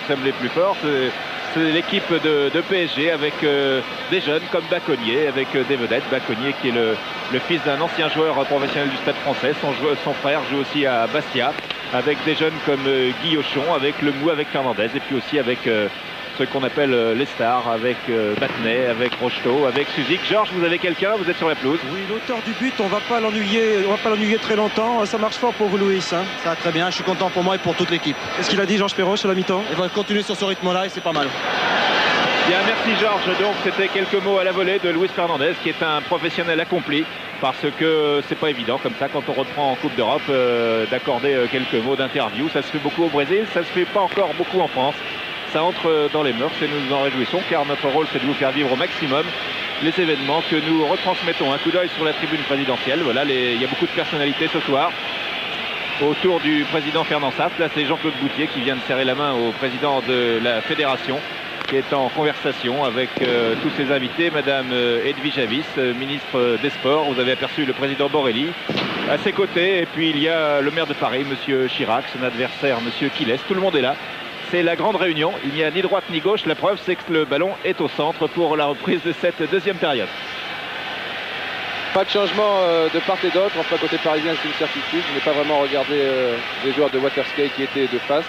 sommes les plus forts. C'est l'équipe de PSG avec des jeunes comme Baconnier, avec des vedettes. Baconnier qui est le fils d'un ancien joueur professionnel du Stade Français. Son frère joue aussi à Bastia, avec des jeunes comme Guy Auchon, avec Le Mou, avec Fernandez, et puis aussi avec ceux qu'on appelle les stars, avec Battenet, avec Rocheteau, avec Suzik. Georges, vous avez quelqu'un? Vous êtes sur la pelouse. Oui, l'auteur du but, on va pas l'ennuyer très longtemps. Ça marche fort pour vous, Louis. Hein. Ça va très bien, je suis content pour moi et pour toute l'équipe. Qu'est-ce qu'il a dit, Georges Perrault, sur la mi-temps? Il va continuer sur ce rythme-là et c'est pas mal. Bien, merci Georges. Donc c'était quelques mots à la volée de Luis Fernandez, qui est un professionnel accompli, parce que c'est pas évident comme ça quand on reprend en Coupe d'Europe d'accorder quelques mots d'interview. Ça se fait beaucoup au Brésil, ça se fait pas encore beaucoup en France. Ça entre dans les mœurs et nous nous en réjouissons, car notre rôle c'est de vous faire vivre au maximum les événements que nous retransmettons. Un coup d'œil sur la tribune présidentielle. Voilà, il y a beaucoup de personnalités ce soir autour du président Fernand Saft. Là c'est Jean-Claude Boutier qui vient de serrer la main au président de la fédération, qui est en conversation avec tous ses invités. Madame Edwige Avis, ministre des Sports. Vous avez aperçu le président Borelli à ses côtés. Et puis il y a le maire de Paris, monsieur Chirac, son adversaire, monsieur Quilès. Tout le monde est là. C'est la grande réunion. Il n'y a ni droite ni gauche. La preuve, c'est que le ballon est au centre pour la reprise de cette deuxième période. Pas de changement de part et d'autre. Enfin, côté parisien, c'est une certitude. Je n'ai pas vraiment regardé les joueurs de Waterskate qui étaient de face.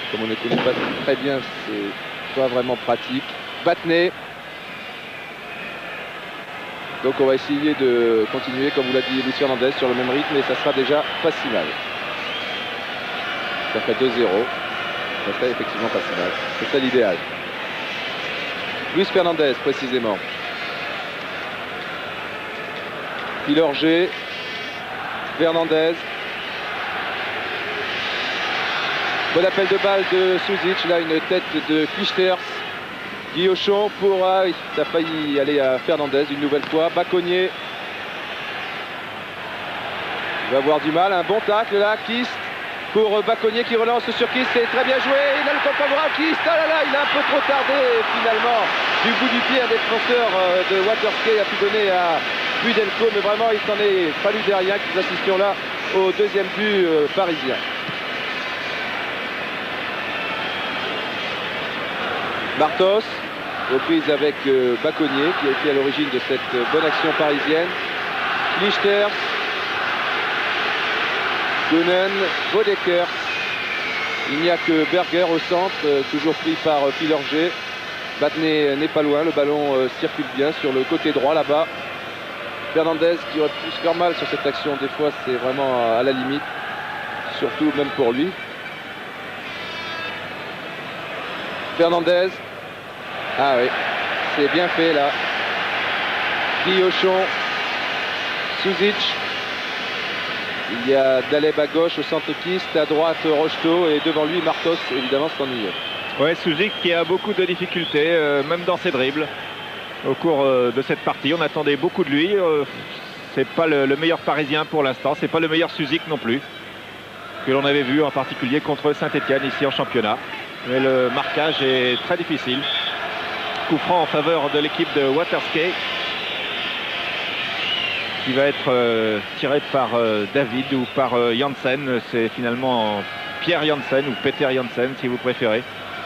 Comme on ne connaît pas très bien, c'est pas vraiment pratique. Battenet. Donc on va essayer de continuer, comme vous l'a dit Luis Fernandez, sur le même rythme, et ça sera déjà pas si mal. Ça fait 2-0. Ça serait effectivement pas si mal. C'est ça l'idéal. Luis Fernandez, précisément. Pilorgé. Fernandez. Bon appel de balle de Suzic. Là, une tête de Clijsters. Guy Auchon pour... Ah oui, ça a failli aller à Fernandez une nouvelle fois. Baconnier. Il va avoir du mal. Un bon tacle là. Kist. Pour Baconnier qui relance sur Kist, c'est très bien joué, il a le temps favorable, Kist, ah là là, il a un peu trop tardé, et finalement, du bout du pied, un défenseur de Waterskate a pu donner à Budelko, mais vraiment, il s'en est fallu derrière, que nous assistions là au deuxième but parisien. Martos, aux prises avec Baconnier, qui a été à l'origine de cette bonne action parisienne. Clijsters. Gunen, Bodecker. Il n'y a que Berger au centre, toujours pris par Pilorgé. Battenet n'est pas loin, le ballon circule bien sur le côté droit là-bas. Fernandez qui aurait pu se faire mal sur cette action, des fois c'est vraiment à la limite, surtout même pour lui. Fernandez. Ah oui, c'est bien fait là. Guy Auchon. Suzic. Il y a Daleb à gauche, au centre Kist, à droite Rocheteau, et devant lui Martos, évidemment, c'est ennuyeux. Ouais, Suzik qui a beaucoup de difficultés, même dans ses dribbles. Au cours de cette partie, on attendait beaucoup de lui. C'est pas le meilleur parisien pour l'instant, c'est pas le meilleur Suzik non plus, que l'on avait vu en particulier contre Saint-Etienne ici en championnat. Mais le marquage est très difficile. Coup franc en faveur de l'équipe de Waterskate, qui va être tiré par David ou par Janssen. C'est finalement Pierre Janssen ou Peter Janssen si vous préférez,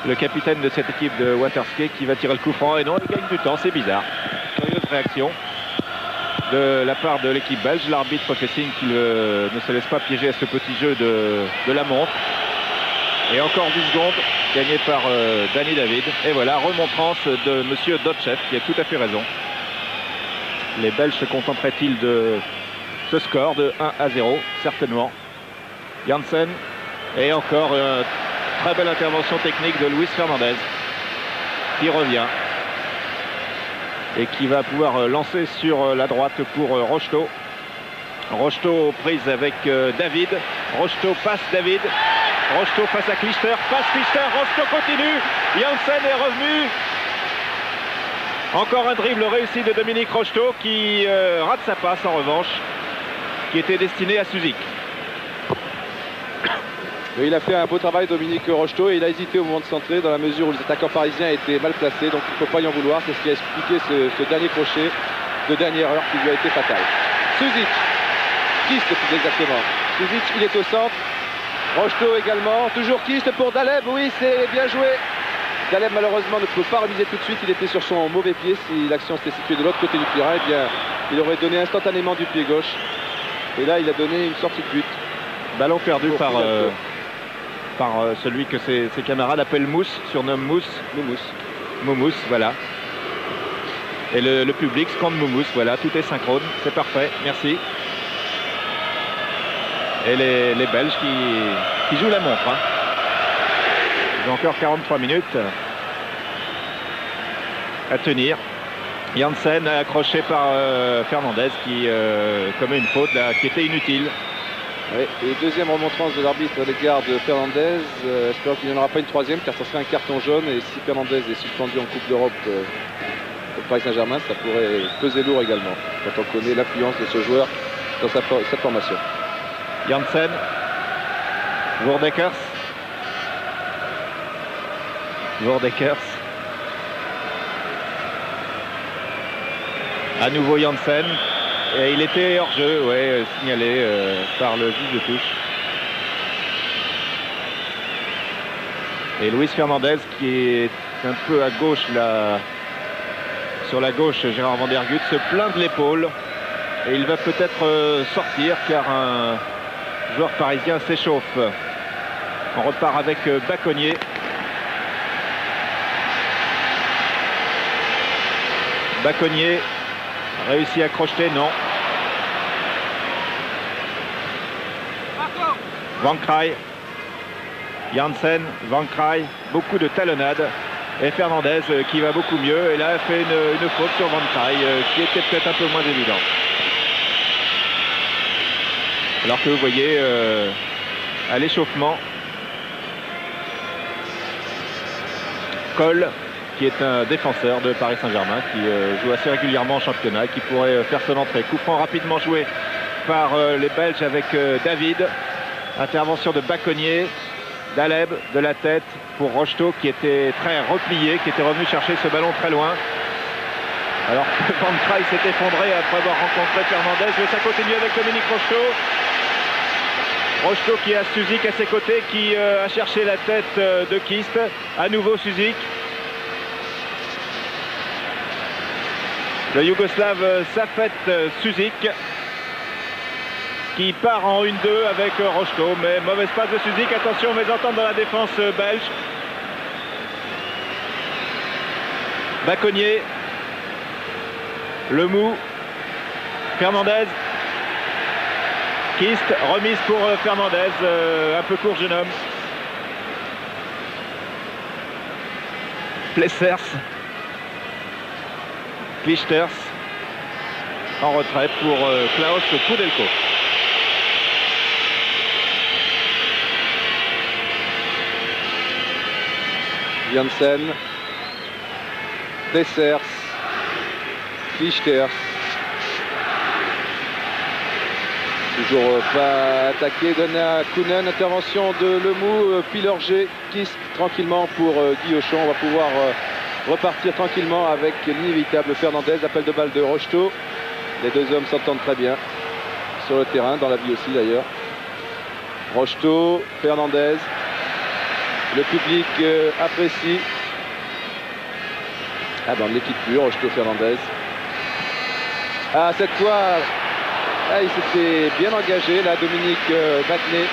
le capitaine de cette équipe de Waterskate, qui va tirer le coup franc. Et non, il gagne du temps, c'est bizarre. Curieuse réaction de la part de l'équipe belge. L'arbitre fait signe qu'il ne se laisse pas piéger à ce petit jeu de la montre. Et encore 10 secondes, gagné par Danny David. Et voilà, remontrance de monsieur Dotchev, qui a tout à fait raison. Les Belges se contenteraient-ils de ce score de 1-0? Certainement. Janssen. Et encore une très belle intervention technique de Luis Fernandez, qui revient et qui va pouvoir lancer sur la droite pour Rocheteau. Rocheteau prise avec David. Rocheteau passe David. Rocheteau face à Clijsters. Passe Clijsters. Rocheteau continue. Janssen est revenu. Encore un dribble réussi de Dominique Rocheteau, qui rate sa passe en revanche, qui était destinée à Suzik. Il a fait un beau travail, Dominique Rocheteau, et il a hésité au moment de centrer, dans la mesure où les attaquants parisiens étaient mal placés, donc il ne faut pas y en vouloir. C'est ce qui a expliqué ce dernier crochet de dernière heure qui lui a été fatal. Suzik, Kist plus exactement. Suzik, il est au centre. Rocheteau également, toujours Kist pour Daleb, oui c'est bien joué. Daleb malheureusement ne peut pas remiser tout de suite, il était sur son mauvais pied. Si l'action s'était située de l'autre côté du terrain, eh bien il aurait donné instantanément du pied gauche. Et là il a donné une sortie de but. Ballon perdu par celui que ses camarades appellent Mousse, surnomme Mousse. Moumous, voilà. Et le public scande Moumous, voilà, tout est synchrone, c'est parfait, merci. Et les Belges qui jouent la montre. Hein. Ils ont encore 43 minutes à tenir. Janssen accroché par Fernandez qui commet une faute là, qui était inutile. Oui, et deuxième remontrance de l'arbitre à l'égard de Fernandez. J'espère qu'il n'y en aura pas une troisième car ça serait un carton jaune. Et si Fernandez est suspendu en Coupe d'Europe au Paris Saint-Germain, ça pourrait peser lourd également quand on connaît l'affluence de ce joueur dans cette formation. Janssen, Woerdekers. À nouveau Janssen. Et il était hors jeu, ouais, signalé par le juge de touche. Et Luis Fernandez qui est un peu à gauche là, sur la gauche, Gérard Van der Gut se plaint de l'épaule. Et il va peut-être sortir car un joueur parisien s'échauffe. On repart avec Baconnier. Baconnier réussi à crocheter, non. Van Kraai, Janssen, Van Kraai, beaucoup de talonnades. Et Fernandez qui va beaucoup mieux. Et là, fait une faute sur Van Kraai qui était peut-être un peu moins évidente. Alors que vous voyez à l'échauffement, Cole, qui est un défenseur de Paris Saint-Germain, qui joue assez régulièrement en championnat, qui pourrait faire son entrée. Coup franc rapidement joué par les Belges avec David. Intervention de Baconnier, Daleb de la tête pour Rocheteau qui était très replié, qui était revenu chercher ce ballon très loin. Alors que Van Kraai s'est effondré après avoir rencontré Fernandez, mais ça continue avec Dominique Rocheteau. Rocheteau qui a Suzik à ses côtés, qui a cherché la tête de Kist. À nouveau Suzik. Le Yougoslave Safet Suzik qui part en 1-2 avec Rocheteau, mais mauvaise passe de Suzik. Attention, mésentente dans la défense belge. Baconnier, Lemou, Fernandez, Kist, remise pour Fernandez, un peu court jeune homme. Plessers, Clijsters, en retrait pour Klaus Pudelko. Janssen, Plessers, Clijsters. Toujours pas attaqué, donné à Kounen, intervention de Lemou, puis Lorger, Kist tranquillement pour Guillochon. On va pouvoir repartir tranquillement avec l'inévitable Fernandez, appel de balle de Rocheteau. Les deux hommes s'entendent très bien sur le terrain, dans la vie aussi d'ailleurs. Rocheteau, Fernandez, le public apprécie. Ah ben on ne les quitte plus, Rocheteau, Fernandez. Ah cette fois, ah, il s'était bien engagé là, Dominique Battenet.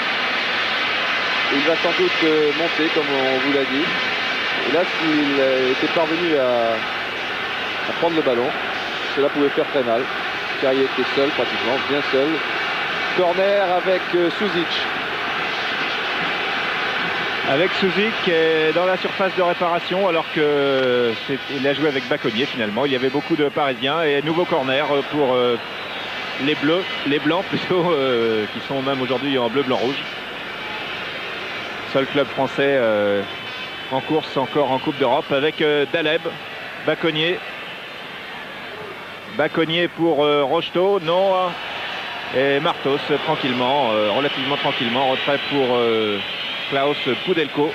Il va sans doute monter comme on vous l'a dit. Et là s'il était parvenu à prendre le ballon, cela pouvait faire très mal. Car il était seul pratiquement, bien seul. Corner avec Suzic. Avec Suzik dans la surface de réparation alors qu'il a joué avec Baconnier finalement. Il y avait beaucoup de Parisiens et nouveau corner pour les Bleus, les Blancs plutôt, qui sont même aujourd'hui en bleu, blanc, rouge. Seul club français en course encore en Coupe d'Europe avec Daleb, Baconnier. Baconnier pour Rocheteau, non. Et Martos tranquillement, relativement tranquillement, retrait pour Klaus Pudelko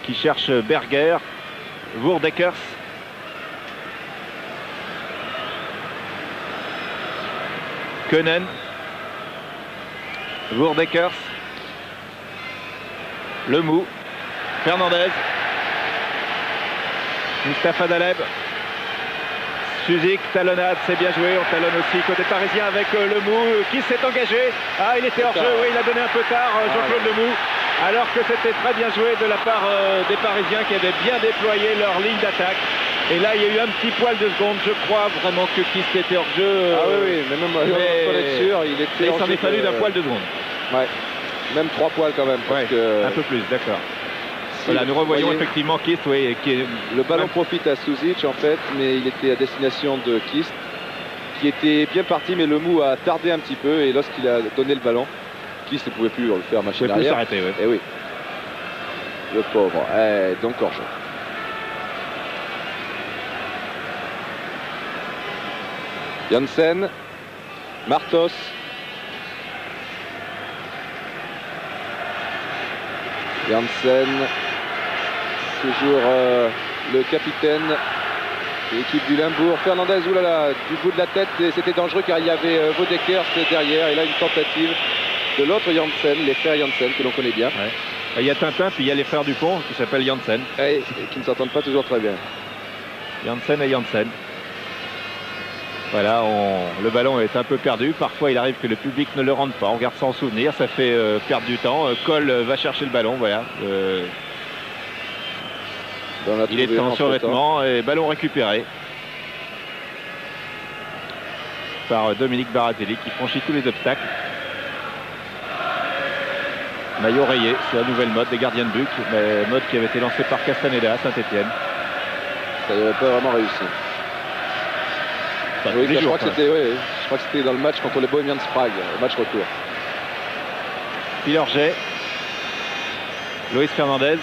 qui cherche Berger, Woerdekers, Koenen, Woerdekers. Lemou. Fernandez. Mustapha Daleb. Suzik, talonnade, c'est bien joué. On talonne aussi côté parisien avec Lemou qui s'est engagé. Ah, il était hors jeu, oui, il a donné un peu tard, Jean-Claude Lemou. Alors que c'était très bien joué de la part des Parisiens qui avaient bien déployé leur ligne d'attaque. Et là, il y a eu un petit poil de seconde. Je crois vraiment que Kist était hors jeu. Ah oui, mais même pour être sûr, il était hors jeu. Il s'en est fallu d'un poil de seconde. Ouais, même 3 poils quand même. Parce que... Un peu plus, d'accord. Voilà, nous revoyons effectivement Kist, oui, qui est... Le ballon profite à Suzic en fait, mais il était à destination de Kist, qui était bien parti, mais Lemou a tardé un petit peu, et lorsqu'il a donné le ballon, Kist ne pouvait plus le faire machine arrière. Il ne pouvait plus s'arrêter, oui. Et oui. Le pauvre. Donc hors jeu. Janssen, Martos. Janssen, toujours le capitaine de l'équipe du Limbourg. Fernandez, oulala, du bout de la tête, et c'était dangereux car il y avait Woerdekers derrière, et là une tentative de l'autre Janssen, les frères Janssen que l'on connaît bien. Ouais. Il y a Tintin, puis il y a les frères Dupont qui s'appellent Janssen. Et qui ne s'entendent pas toujours très bien. Janssen et Janssen. Voilà, le ballon est un peu perdu. Parfois, il arrive que le public ne le rende pas. On garde ça en souvenir. Ça fait perdre du temps. Cole va chercher le ballon. Voilà. Il est en survêtement et ballon récupéré par Dominique Baratelli qui franchit tous les obstacles. Maillot rayé, c'est la nouvelle mode des gardiens de but. Mais mode qui avait été lancée par Castaneda à Saint-Etienne. Ça n'avait pas vraiment réussi. Oui, je crois que c'était dans le match contre les Bohemians Prague, le match retour. Pilorget, Luis Fernandez.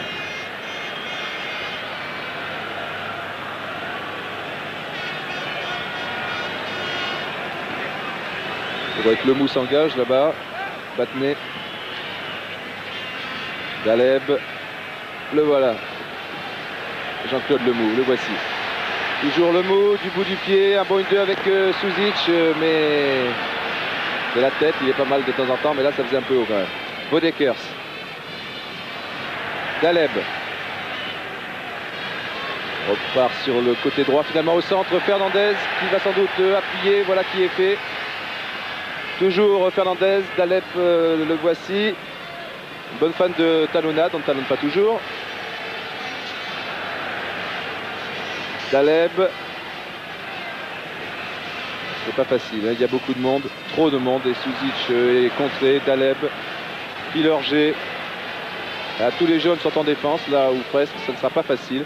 On voit que Lemou s'engage là-bas. Battenet. Daleb. Le voilà. Jean-Claude Lemou, le voici. Toujours Lemou, du bout du pied, un bon 1-2 avec Suzic, mais de la tête, il est pas mal de temps en temps, mais là ça faisait un peu haut quand même. Woerdekers. Daleb. Repart sur le côté droit, finalement au centre, Fernandez qui va sans doute appuyer, voilà qui est fait. Toujours Fernandez, Daleb le voici. Bonne fan de talonnade, on ne talonne pas toujours. Daleb. C'est pas facile, hein. Il y a beaucoup de monde, trop de monde, et Suzic est contré. Daleb, Pilorget. Tous les jeunes sont en défense, là où presque, ça ne sera pas facile.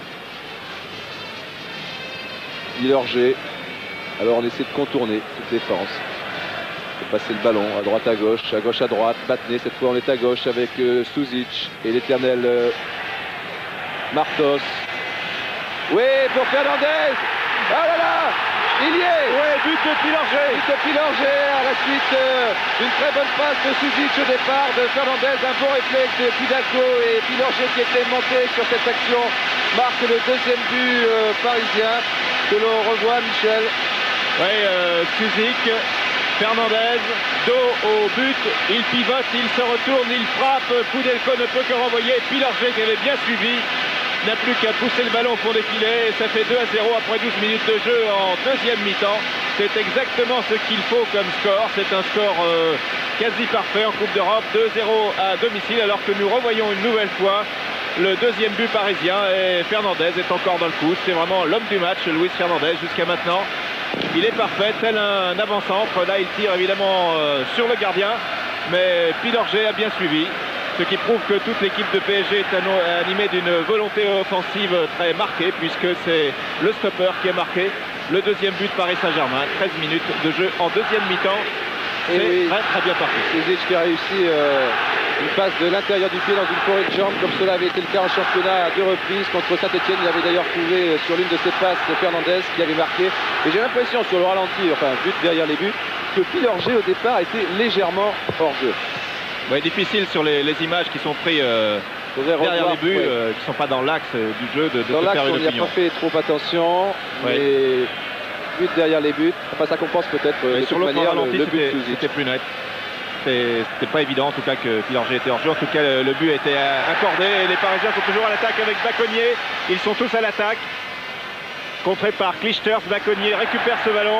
Pilorget. Alors on essaie de contourner cette défense. De passer le ballon à droite à gauche à droite. Battenet, cette fois on est à gauche avec Suzic et l'éternel Martos. Oui, pour Fernandez. Ah là là, il y est. Oui, but de Pilorget. But de Pilorget à la suite d'une très bonne passe de Suzic au départ de Fernandez. Un bon réflexe de Pidalgo, et Pilorget qui était monté sur cette action marque le deuxième but parisien que l'on revoit, Michel. Oui, Suzic, Fernandez, dos au but, il pivote, il se retourne, il frappe. Pidalgo ne peut que renvoyer. Pilorget qui avait bien suivi n'a plus qu'à pousser le ballon au fond des filets, et ça fait 2-0 après 12 minutes de jeu en deuxième mi-temps. C'est exactement ce qu'il faut comme score. C'est un score quasi parfait en Coupe d'Europe. 2-0 à domicile, alors que nous revoyons une nouvelle fois le deuxième but parisien, et Fernandez est encore dans le coup. C'est vraiment l'homme du match, Luis Fernandez, jusqu'à maintenant. Il est parfait, tel un avant-centre. Là, il tire évidemment sur le gardien, mais Pilorget a bien suivi. Ce qui prouve que toute l'équipe de PSG est animée d'une volonté offensive très marquée, puisque c'est le stopper qui a marqué le deuxième but de Paris Saint-Germain. 13 minutes de jeu en deuxième mi-temps. C'est très bien parti. Suzic qui a réussi une passe de l'intérieur du pied dans une forêt de jambes, comme cela avait été le cas en championnat à 2 reprises contre Saint-Etienne. Il avait d'ailleurs trouvé sur l'une de ses passes Fernandez qui avait marqué. Et j'ai l'impression sur le ralenti, enfin but derrière les buts, que Pilorget au départ était légèrement hors jeu. Ouais, difficile sur les images qui sont prises derrière les buts, qui ne sont pas dans l'axe du jeu de dans l'axe, faire une on n'y a opinion. pas fait trop attention, mais but derrière les buts, enfin ça compense peut-être de sur toute l'autre manière ralenti, le but de Suzic. c'était plus net. c'était pas évident en tout cas que Pilorget était hors jeu. En tout cas, le but a été accordé et les Parisiens sont toujours à l'attaque avec Baconnier. Ils sont tous à l'attaque. Contré par Clijsters, Baconnier récupère ce ballon.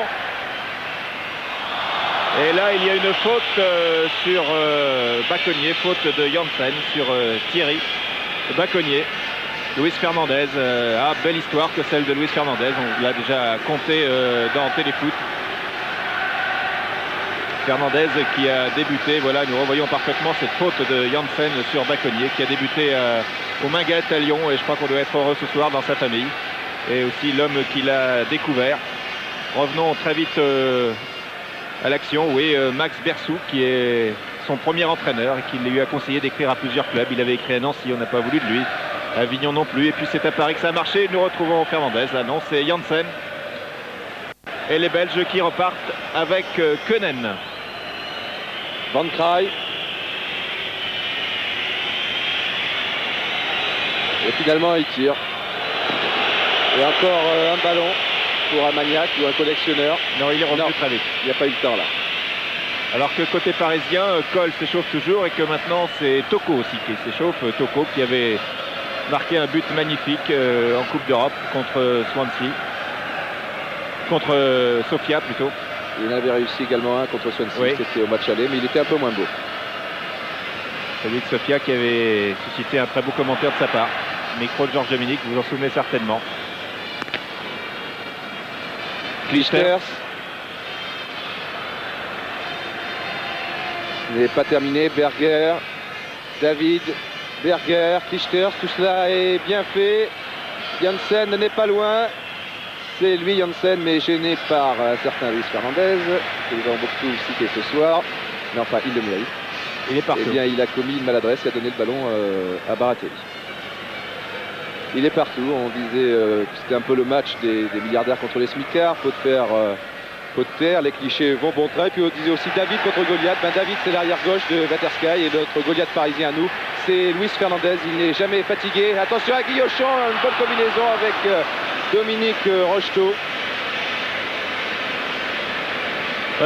Et là, il y a une faute sur Baconnier, faute de Janssen sur Thierry Baconnier. Luis Fernandez, belle histoire que celle de Luis Fernandez, on l'a déjà compté dans Téléfoot. Fernandez qui a débuté, voilà, nous revoyons parfaitement cette faute de Janssen sur Baconnier qui a débuté au Minguette à Lyon et je crois qu'on doit être heureux ce soir dans sa famille. Et aussi l'homme qui l'a découvert. Revenons très vite à l'action, oui, Max Bersou qui est son premier entraîneur et qui lui a conseillé d'écrire à plusieurs clubs. Il avait écrit à Nancy, on n'a pas voulu de lui, à Avignon non plus, et puis c'est à Paris que ça a marché. Nous retrouvons Fernandez, là non, c'est Janssen. Et les Belges qui repartent avec Koenen. Van Kraai. Et finalement il tire. Et encore un ballon pour un maniaque ou un collectionneur. Non, il est revenu très vite. Il n'y a pas eu le temps là. Alors que côté parisien, Cole s'échauffe toujours et que maintenant c'est Toko aussi qui s'échauffe. Toko qui avait marqué un but magnifique en Coupe d'Europe contre Swansea. Contre Sofia plutôt. Il en avait réussi également un contre Swansea, oui. C'était au match aller, mais il était un peu moins beau. Celui de Sofia qui avait suscité un très beau commentaire de sa part. Micro de Georges Dominique, vous vous en souvenez certainement. Clijsters. Il n'est pas terminé. Berger, David, Berger, Clijsters. Tout cela est bien fait. Janssen n'est pas loin. C'est lui, Janssen, mais gêné par un certain Luis Fernandez, que nous avons beaucoup cité ce soir. Mais enfin, il le mérite. Il est partout. Eh bien, il a commis une maladresse et a donné le ballon à Baratelli. Il est partout. On disait que c'était un peu le match des milliardaires contre les smicards. Faut de terre, les clichés vont bon train. Et puis on disait aussi David contre Goliath. David, c'est l'arrière gauche de Waterski et notre Goliath parisien à nous, c'est Luis Fernandez. Il n'est jamais fatigué. Attention à Guillochon, une bonne combinaison avec Dominique Rocheteau.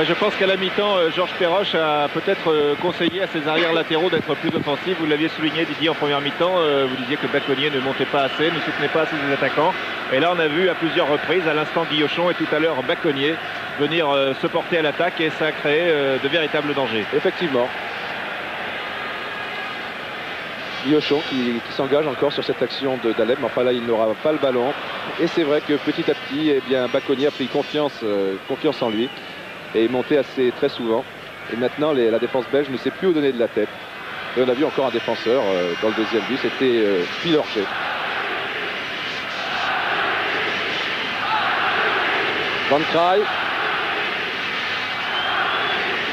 Je pense qu'à la mi-temps, Georges Perroche a peut-être conseillé à ses arrières latéraux d'être plus offensifs. Vous l'aviez souligné, Didier, en première mi-temps. Vous disiez que Baconnier ne montait pas assez, ne soutenait pas assez ses attaquants. Et là, on a vu à plusieurs reprises, à l'instant Guillochon et tout à l'heure Baconnier, venir se porter à l'attaque et ça a créé de véritables dangers. Effectivement. Guillochon qui s'engage encore sur cette action d'Aleb, mais enfin là il n'aura pas le ballon. Et c'est vrai que petit à petit, eh bien, Baconnier a pris confiance en lui. Et est monté très souvent. Et maintenant, la défense belge ne sait plus où donner de la tête. Et on a vu encore un défenseur dans le deuxième but, c'était Pilorget. Van Kraai.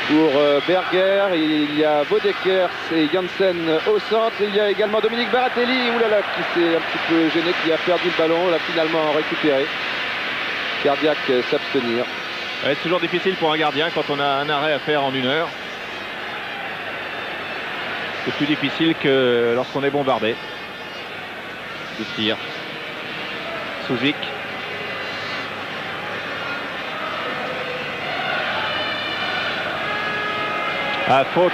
Pour Berger, il y a Vaudekers et Janssen au centre. Il y a également Dominique Baratelli, oulala, qui s'est un petit peu gêné, qui a perdu le ballon, l'a finalement récupéré. Cardiaque s'abstenir. C'est toujours difficile pour un gardien quand on a un arrêt à faire en 1 heure. C'est plus difficile que lorsqu'on est bombardé. Il tire. Souzik. Faute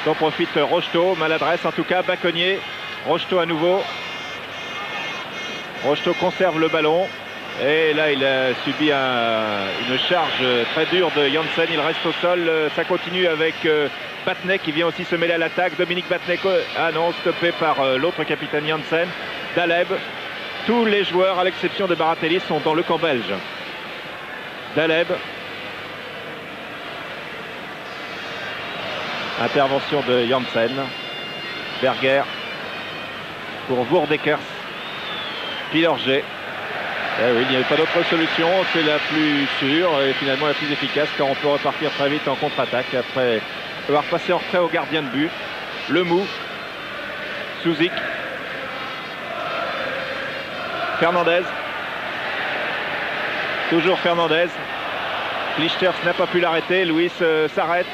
dont profite Rocheteau. Maladresse en tout cas. Baconnier. Rocheteau à nouveau. Rocheteau conserve le ballon. Et là, il a subi une charge très dure de Janssen. Il reste au sol. Ça continue avec Batnek qui vient aussi se mêler à l'attaque. Dominique Batnek, stoppé par l'autre capitaine Janssen. Daleb. Tous les joueurs, à l'exception de Baratelli, sont dans le camp belge. Daleb. Intervention de Janssen. Berger. Pour Vaudekers. Pilorget. Oui, il n'y avait pas d'autre solution, c'est la plus sûre et finalement la plus efficace car on peut repartir très vite en contre-attaque après avoir passé en retrait au gardien de but. Lemou, Souzik, Fernandez, toujours Fernandez. Clijsters n'a pas pu l'arrêter, Luis s'arrête.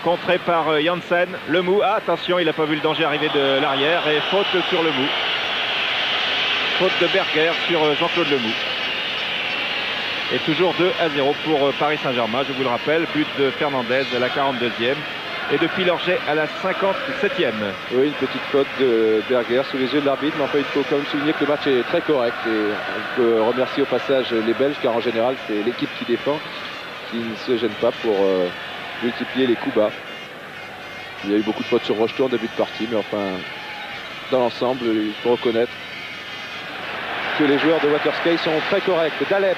Contré par Janssen, Lemou, attention, il n'a pas vu le danger arriver de l'arrière et faute sur Lemou. Faute de Berger sur Jean-Claude Lemou. Et toujours 2-0 pour Paris Saint-Germain, je vous le rappelle. But de Fernandez à la 42e et de Pilorget à la 57e. Oui, une petite faute de Berger sous les yeux de l'arbitre, mais enfin il faut quand même souligner que le match est très correct et on peut remercier au passage les Belges car en général c'est l'équipe qui défend qui ne se gêne pas pour multiplier les coups bas. Il y a eu beaucoup de fautes sur Rocheteau en début de partie, mais enfin dans l'ensemble il faut reconnaître que les joueurs de Waterskei sont très corrects. Daleb,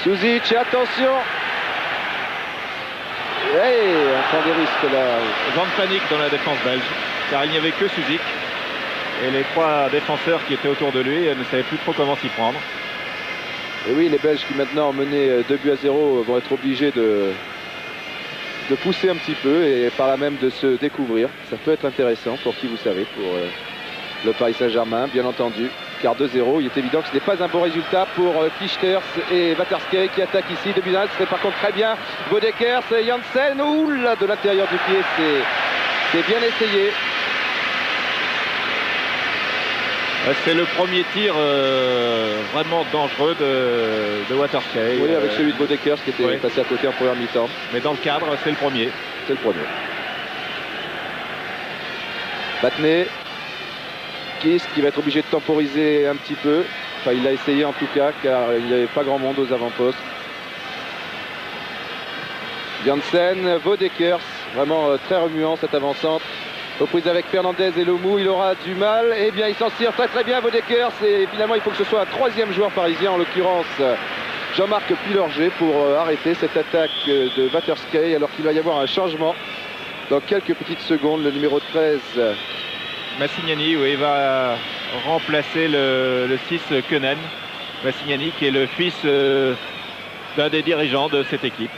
Suzic, attention. Hey, on prend des risques là. Grande panique dans la défense belge, car il n'y avait que Suzic. Et les 3 défenseurs qui étaient autour de lui ne savaient plus trop comment s'y prendre. Et oui, les Belges qui maintenant ont mené 2-0 vont être obligés de pousser un petit peu et par là même de se découvrir. Ça peut être intéressant pour qui vous savez, pour le Paris Saint-Germain, bien entendu. Car 2-0, il est évident que ce n'est pas un bon résultat pour Kichters et Waterskei qui attaquent ici. 2-1, ce serait par contre très bien. Bodekers, Janssen, oula, de l'intérieur du pied, c'est bien essayé. C'est le premier tir vraiment dangereux de Waterskei. Oui, avec celui de Bodekers qui était passé à côté en première mi-temps. Mais dans le cadre, c'est le premier. C'est le premier. Battenet. Kist qui va être obligé de temporiser un petit peu. Enfin, il l'a essayé en tout cas, car il n'y avait pas grand monde aux avant-postes. Janssen, Bodekers, vraiment très remuant cette avant-centre. Reprise avec Fernandez et Lomou, il aura du mal. Eh bien, il s'en tire très très bien, Bodekers. Et finalement, il faut que ce soit un 3e joueur parisien, en l'occurrence Jean-Marc Pilorget, pour arrêter cette attaque de Waterskei, alors qu'il va y avoir un changement dans quelques petites secondes. Le numéro 13. Massignani, oui, va remplacer le 6 Koenen. Massignani qui est le fils d'un des dirigeants de cette équipe.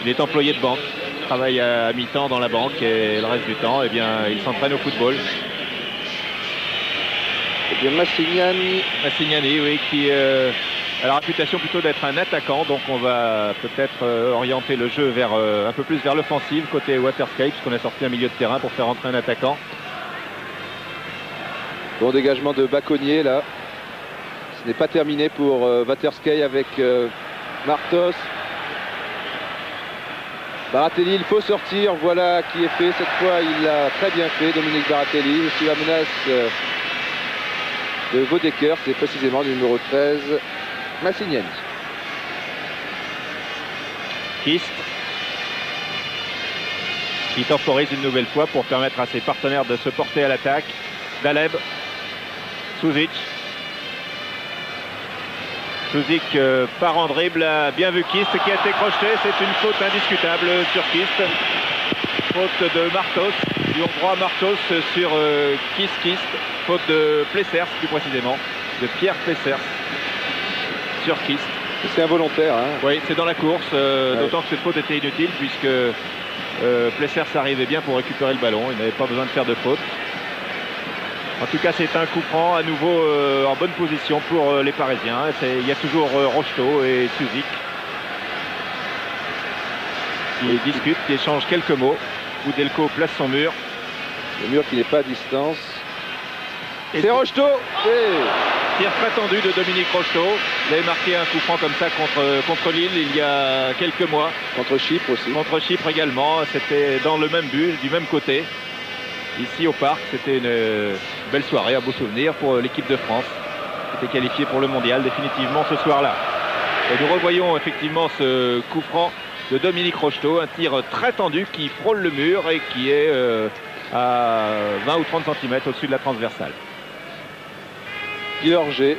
Il est employé de banque, travaille à mi-temps dans la banque et le reste du temps, eh bien, il s'entraîne au football. Eh bien, Massignani, oui, qui a la réputation plutôt d'être un attaquant, donc on va peut-être orienter le jeu vers un peu plus vers l'offensive côté Waterskei, puisqu'on a sorti un milieu de terrain pour faire entrer un attaquant. Bon dégagement de Baconnier là. Ce n'est pas terminé pour Waterskei avec Martos. Baratelli, il faut sortir, voilà qui est fait. Cette fois, il l'a très bien fait, Dominique Baratelli. Sous la menace de Bodekers, c'est précisément le numéro 13. Massignani. Kist qui temporise une nouvelle fois pour permettre à ses partenaires de se porter à l'attaque. Daleb, Suzic. Suzic part en dribble, a bien vu Kist qui a été crocheté. C'est une faute indiscutable sur Kist. Faute de Martos, du hongrois Martos sur Kist. Faute de Plessers plus précisément, de Pierre Plessers sur Kist. C'est involontaire. Hein. Oui, c'est dans la course, d'autant que cette faute était inutile puisque Plessers arrivait bien pour récupérer le ballon. Il n'avait pas besoin de faire de faute. En tout cas, c'est un coup franc à nouveau en bonne position pour les Parisiens. Il y a toujours Rocheteau et Suzic qui discutent, qui échangent quelques mots. Oudelko place son mur. Le mur qui n'est pas à distance. C'est Rocheteau. Tir très tendu de Dominique Rocheteau. Il avait marqué un coup franc comme ça contre Lille il y a quelques mois. Contre Chypre aussi. Contre Chypre également. C'était dans le même but, du même côté. Ici au parc, c'était une belle soirée, un beau souvenir pour l'équipe de France qui était qualifiée pour le mondial définitivement ce soir-là. Et nous revoyons effectivement ce coup franc de Dominique Rocheteau, un tir très tendu qui frôle le mur et qui est à 20 ou 30 cm au-dessus de la transversale. Pilorget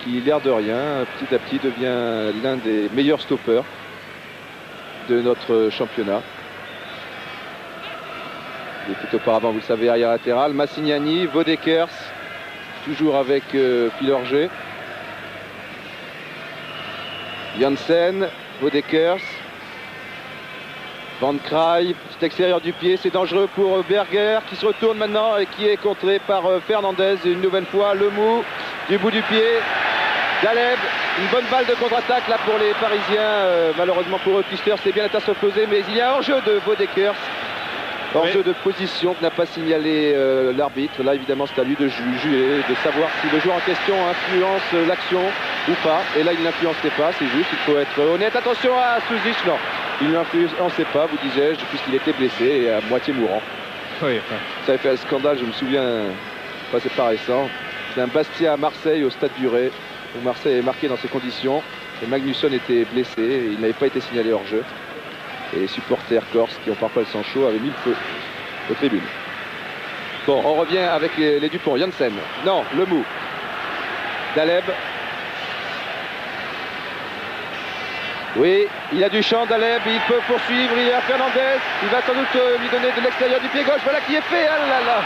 qui, l'air de rien, petit à petit devient l'un des meilleurs stoppeurs de notre championnat. Il était auparavant, vous le savez, arrière latéral. Massignani, Bodekers, toujours avec Pilorget. Janssen, Bodekers. Van Kraai, petit extérieur du pied, c'est dangereux pour Berger qui se retourne maintenant et qui est contré par Fernandez. Une nouvelle fois, Lomou du bout du pied. Daleb, une bonne balle de contre-attaque là pour les Parisiens. Malheureusement pour eux, Kister, c'est bien la tasse opposée, mais il y a un hors-jeu de Bodekers. Hors-jeu de position que n'a pas signalé l'arbitre. Là, évidemment, c'est à lui de juger, de savoir si le joueur en question influence l'action ou pas. Et là, il n'influençait pas, c'est juste, il faut être honnête. Attention à Suzic, non, il n'influençait pas, vous disais-je, puisqu'il était blessé et à moitié mourant. Oui, enfin. Ça avait fait un scandale, je me souviens, c'est pas récent. C'est un Bastia à Marseille, au Stade du Ré, où Marseille est marqué dans ces conditions. Et Magnusson était blessé, et il n'avait pas été signalé hors-jeu. Et les supporters corses qui ont parfois le sang chaud avaient mis le feu aux tribunes. Bon, on revient avec les Dupont. Janssen, non, Lemou, Daleb. Oui, il a du champ, Daleb, il peut poursuivre, il y a Fernandez, il va sans doute lui donner de l'extérieur du pied gauche, voilà qui est fait, ah là là.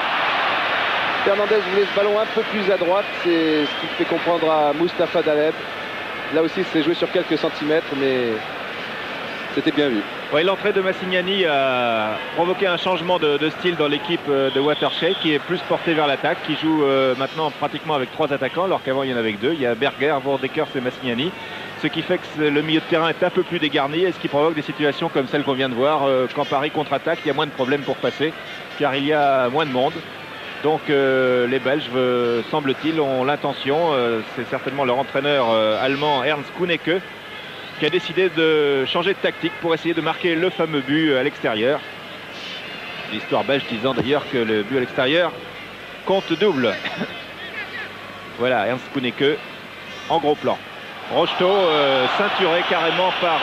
Fernandez voulait ce ballon un peu plus à droite, c'est ce qui fait comprendre à Mustapha Daleb. Là aussi, c'est joué sur quelques centimètres, mais c'était bien vu. Oui, l'entrée de Massignani a provoqué un changement de style dans l'équipe de Watershey, qui est plus portée vers l'attaque, qui joue maintenant pratiquement avec 3 attaquants, alors qu'avant il y en avait que 2. Il y a Berger, Vordekers et Massignani, ce qui fait que le milieu de terrain est un peu plus dégarni et ce qui provoque des situations comme celle qu'on vient de voir. Quand Paris contre-attaque, il y a moins de problèmes pour passer, car il y a moins de monde. Donc les Belges, semble-t-il, ont l'intention, c'est certainement leur entraîneur allemand Ernst Kuhnecke, qui a décidé de changer de tactique pour essayer de marquer le fameux but à l'extérieur. L'histoire belge disant d'ailleurs que le but à l'extérieur compte double. Voilà, Ernst Kuhnecke en gros plan. Rocheteau ceinturé carrément par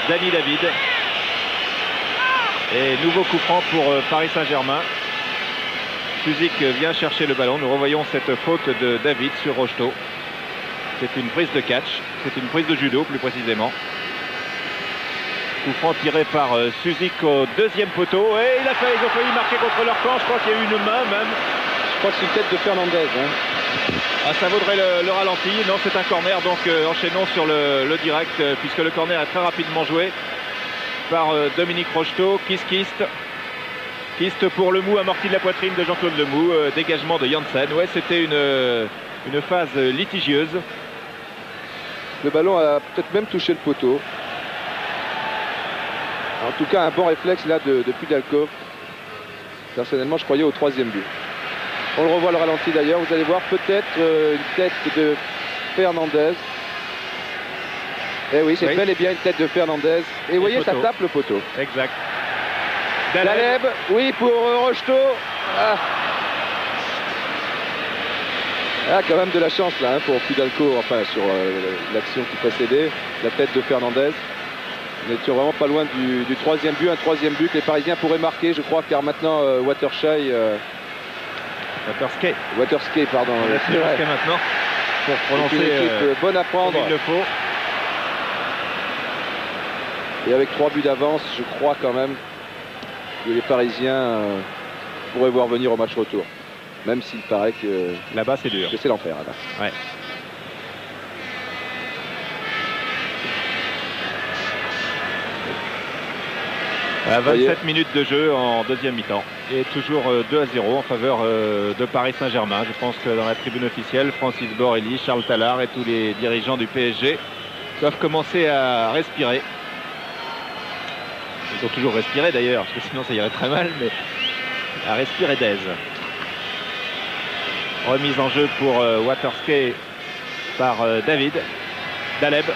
Dani David. Et nouveau coup franc pour Paris Saint-Germain. Suzic vient chercher le ballon. Nous revoyons cette faute de David sur Rocheteau. C'est une prise de catch, c'est une prise de judo plus précisément. Coup franc tiré par Suzic au deuxième poteau. Et ils ont failli marquer contre leur camp. Je crois qu'il y a eu une main même. Je crois que c'est une tête de Fernandez. Hein. Ah, ça vaudrait le ralenti. Non, c'est un corner, donc enchaînons sur le direct, puisque le corner est très rapidement joué par Dominique Rocheteau. Kist pour Lemou, amorti de la poitrine de Jean-Claude Lemou. Dégagement de Janssen. Ouais, c'était une phase litigieuse. Le ballon a peut-être même touché le poteau. En tout cas, un bon réflexe là de Pudalkov. Personnellement, je croyais au 3e but. On le revoit le ralenti d'ailleurs. Vous allez voir peut-être une tête de Fernandez. Eh oui, c'est bel et bien une tête de Fernandez. Et vous voyez, ça tape le poteau. Exact. Daleb, oui, pour Rocheteau. Ah, quand même de la chance là pour Pudalkov, enfin sur l'action qui précédait, la tête de Fernandez. Nous étions vraiment pas loin du 3e but, un 3e but que les Parisiens pourraient marquer, je crois, car maintenant Waterskei, pardon. Waterskei maintenant, pour prononcer une équipe bonne à prendre. Il le faut. Et avec 3 buts d'avance, je crois quand même que les Parisiens pourraient voir venir au match retour. Même s'il paraît que là-bas c'est dur. Que c'est l'enfer là-bas. Ouais. À 27 minutes de jeu en deuxième mi-temps. Et toujours 2-0 en faveur de Paris Saint-Germain. Je pense que dans la tribune officielle, Francis Borrelli, Charles Tallard et tous les dirigeants du PSG doivent commencer à respirer. Ils ont toujours respiré d'ailleurs, parce que sinon ça irait très mal, mais à respirer d'aise. Remise en jeu pour Waterskei par David. Daleb.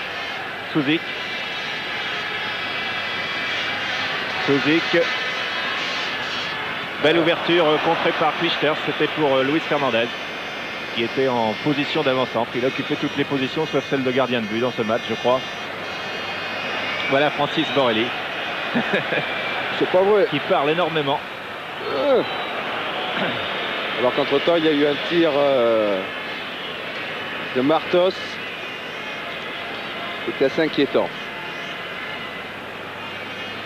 Suzic. Belle ouverture contrée par Quichter. C'était pour Luis Fernandez, qui était en position d'avant-centre. Il a occupé toutes les positions sauf celle de gardien de but dans ce match, je crois. Voilà Francis Borrelli. C'est pas vrai. Qui parle énormément. Alors qu'entre-temps, il y a eu un tir de Martos. C'était assez inquiétant.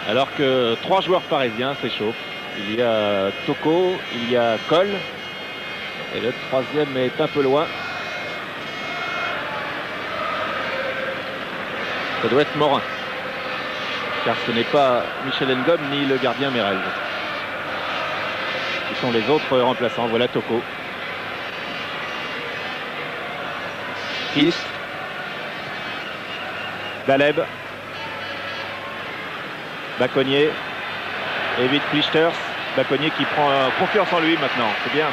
Alors que 3 joueurs parisiens s'échauffent. Il y a Toko, il y a Cole. Et le 3e est un peu loin. Ça doit être Morin. Car ce n'est pas Michel Ngom ni le gardien Merel. Ce sont les autres remplaçants. Voilà Toko. Kist. Daleb. Baconnier. évite Clijsters. Bacconnier qui prend confiance en lui maintenant, c'est bien.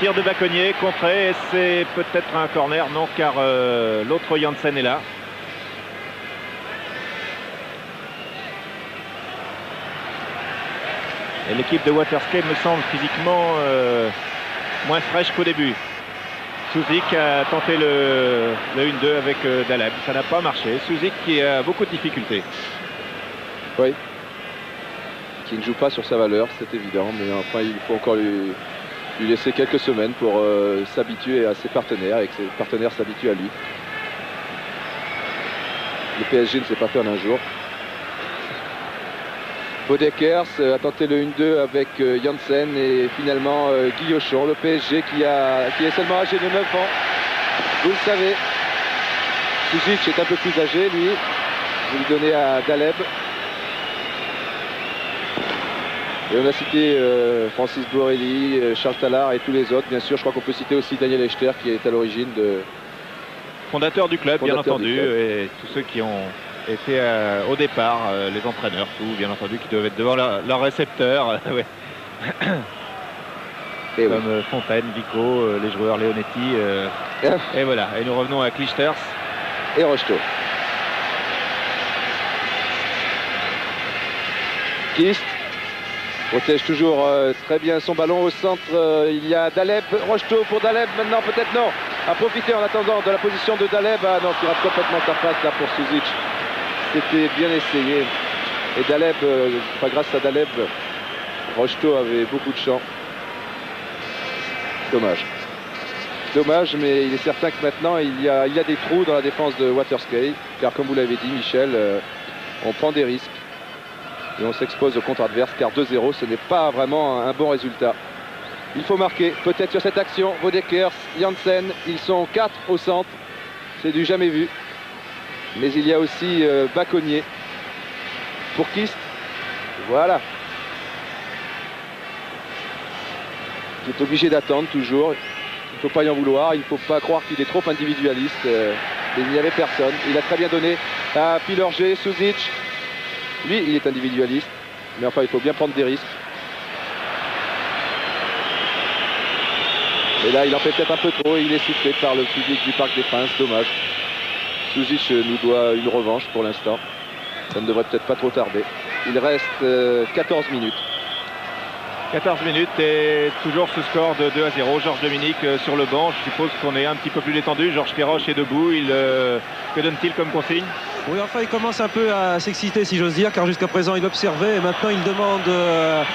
Tir de Bacconnier, contré, et c'est peut-être un corner, non, car l'autre Janssen est là. Et l'équipe de Waterskate me semble physiquement moins fraîche qu'au début. Suzik a tenté le 1-2 avec Daleb, ça n'a pas marché. Suzik qui a beaucoup de difficultés. Oui. Qui ne joue pas sur sa valeur, c'est évident, mais enfin il faut encore lui laisser quelques semaines pour s'habituer à ses partenaires et que ses partenaires s'habituent à lui. Le PSG ne s'est pas fait en un jour. Bodekers a tenté le 1-2 avec Janssen et finalement Guillochon, le PSG qui est seulement âgé de 9 ans. Vous le savez. Suzic est un peu plus âgé, lui. Vous lui donnez à Daleb. Et on a cité Francis Borelli, Charles Tallard et tous les autres. Bien sûr, je crois qu'on peut citer aussi Daniel Echter qui est à l'origine de... Fondateur du club, bien entendu, et tous ceux qui ont été au départ, les entraîneurs, tout, bien entendu, qui doivent être devant leur récepteur. Ouais. Et comme oui. Fontaine, Vico, les joueurs Leonetti. Et voilà, et nous revenons à Clijsters. Et Rocheteau. Kist protège toujours très bien son ballon au centre. Il y a Daleb, Rocheteau pour Daleb, maintenant peut-être non. À profiter en attendant de la position de Daleb. Ah non, qui rate complètement sa passe là pour Suzic. C'était bien essayé. Et Daleb, pas grâce à Daleb, Rocheteau avait beaucoup de champ. Dommage. Dommage, mais il est certain que maintenant il y a des trous dans la défense de Waterskate. Car comme vous l'avez dit, Michel, on prend des risques. Et on s'expose au contre adverse, car 2-0, ce n'est pas vraiment un bon résultat. Il faut marquer, peut-être sur cette action, Bodekers, Janssen, ils sont 4 au centre. C'est du jamais vu. Mais il y a aussi Bacconnier pour Kist. Voilà. Il est obligé d'attendre toujours. Il ne faut pas y en vouloir. Il ne faut pas croire qu'il est trop individualiste. Mais il n'y avait personne. Il a très bien donné à Pilorget, Suzic. Lui, il est individualiste. Mais enfin, il faut bien prendre des risques. Et là, il en fait peut-être un peu trop. Il est sifflé par le public du Parc des Princes. Dommage. Suzic nous doit une revanche pour l'instant. Ça ne devrait peut-être pas trop tarder. Il reste 14 minutes. 14 minutes et toujours ce score de 2-0. Georges Dominique sur le banc. Je suppose qu'on est un petit peu plus détendu. Georges Perroche est debout. Que donne-t-il comme consigne? Oui, enfin, il commence un peu à s'exciter, si j'ose dire, car jusqu'à présent, il observait et maintenant, il demande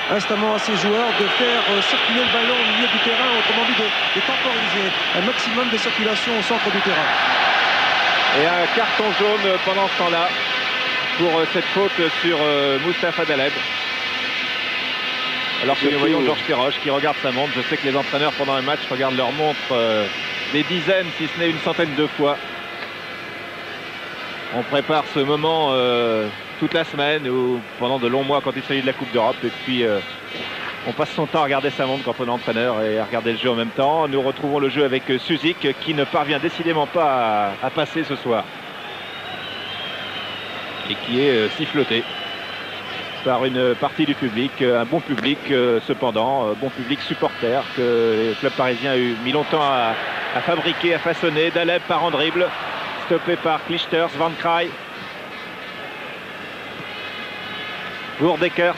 instamment à ses joueurs de faire circuler le ballon au milieu du terrain, autrement dit, de temporiser un maximum de circulation au centre du terrain. Et un carton jaune pendant ce temps-là pour cette faute sur Moustapha Daleb. Alors que nous voyons Georges Perroche qui regarde sa montre. Je sais que les entraîneurs pendant un match regardent leur montre des dizaines, si ce n'est une centaine de fois. On prépare ce moment toute la semaine ou pendant de longs mois quand il s'agit de la Coupe d'Europe. Et puis on passe son temps à regarder sa montre quand on est entraîneur et à regarder le jeu en même temps. Nous retrouvons le jeu avec Suzik qui ne parvient décidément pas à passer ce soir. Et qui est siffloté par une partie du public, un bon public cependant, bon public supporter que le club parisien a mis longtemps à fabriquer, à façonner. Daleb part en dribble, stoppé par Clijsters, Van Kraai. Bourdekers,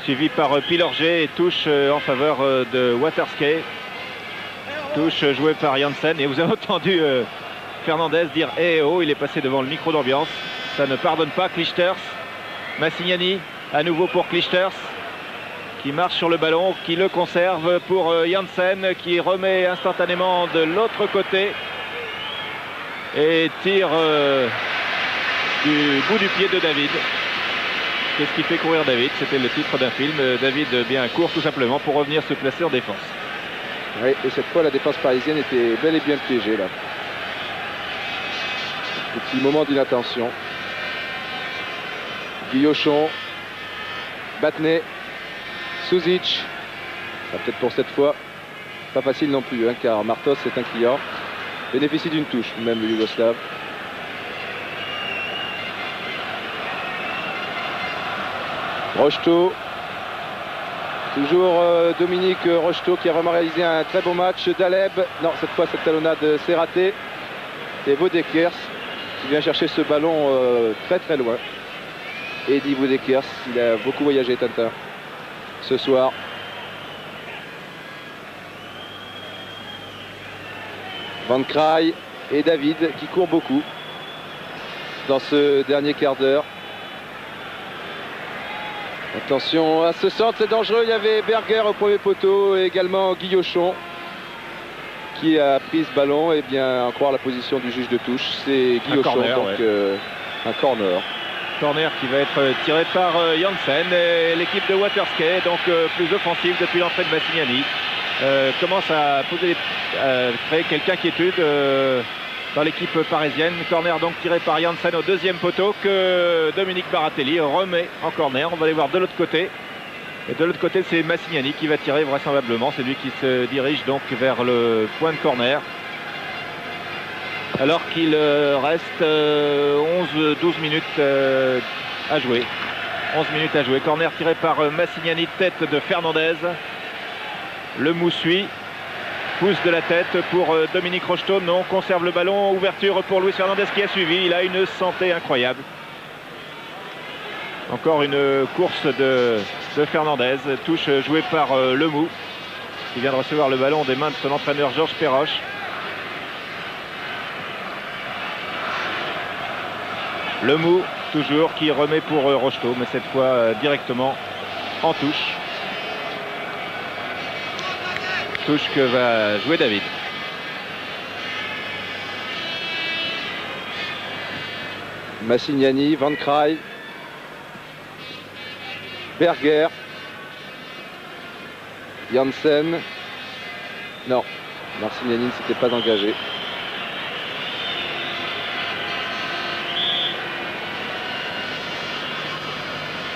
suivi par Pilorget et touche en faveur de Waterskate. Touche jouée par Janssen. Et vous avez entendu Fernandez dire « Eh oh », il est passé devant le micro d'ambiance. Ça ne pardonne pas Clijsters. Massignani, à nouveau pour Clijsters, qui marche sur le ballon, qui le conserve pour Janssen, qui remet instantanément de l'autre côté et tire du bout du pied de David. Qu'est-ce qui fait courir David? C'était le titre d'un film. David bien court tout simplement pour revenir se placer en défense. Oui, et cette fois la défense parisienne était bel et bien piégée là. Petit moment d'inattention. Guillochon, Battenet, Suzic. Peut-être pour cette fois, pas facile non plus, hein, car Martos est un client. Bénéficie d'une touche, même le Yougoslave. Rocheteau, Toujours Dominique Rocheteau qui a vraiment réalisé un très bon match. Daleb, non, cette fois cette talonnade s'est ratée. Et Vaudekers qui vient chercher ce ballon très très loin. Eddy Vaudekers, il a beaucoup voyagé, Tintin, ce soir. Van Kraai et David qui courent beaucoup dans ce dernier quart d'heure. Attention à ce centre, c'est dangereux. Il y avait Berger au premier poteau et également Guillochon qui a pris ce ballon. Et bien, en croire la position du juge de touche, c'est Guillochon, corner, donc ouais. Un corner. Corner qui va être tiré par Janssen et l'équipe de Waterskei, donc plus offensive depuis l'entrée de Massignani. Commence à créer quelques inquiétudes dans l'équipe parisienne. Corner donc tiré par Janssen au deuxième poteau que Dominique Baratelli remet en corner. On va aller voir de l'autre côté. Et de l'autre côté, c'est Massignani qui va tirer vraisemblablement. C'est lui qui se dirige donc vers le point de corner. Alors qu'il reste 11-12 minutes à jouer. 11 minutes à jouer. Corner tiré par Massignani, tête de Fernandez. Le Mou suit. Pousse de la tête pour Dominique Rocheteau. Non, conserve le ballon. Ouverture pour Luis Fernandez qui a suivi. Il a une santé incroyable. Encore une course de Fernandez. Touche jouée par Le Mou, qui vient de recevoir le ballon des mains de son entraîneur Georges Perroche. Le Mou, toujours, qui remet pour Rocheteau, mais cette fois directement en touche. Touche que va jouer David. Massignani, Van Kraai, Berger, Janssen. Non, Massignani ne s'était pas engagé.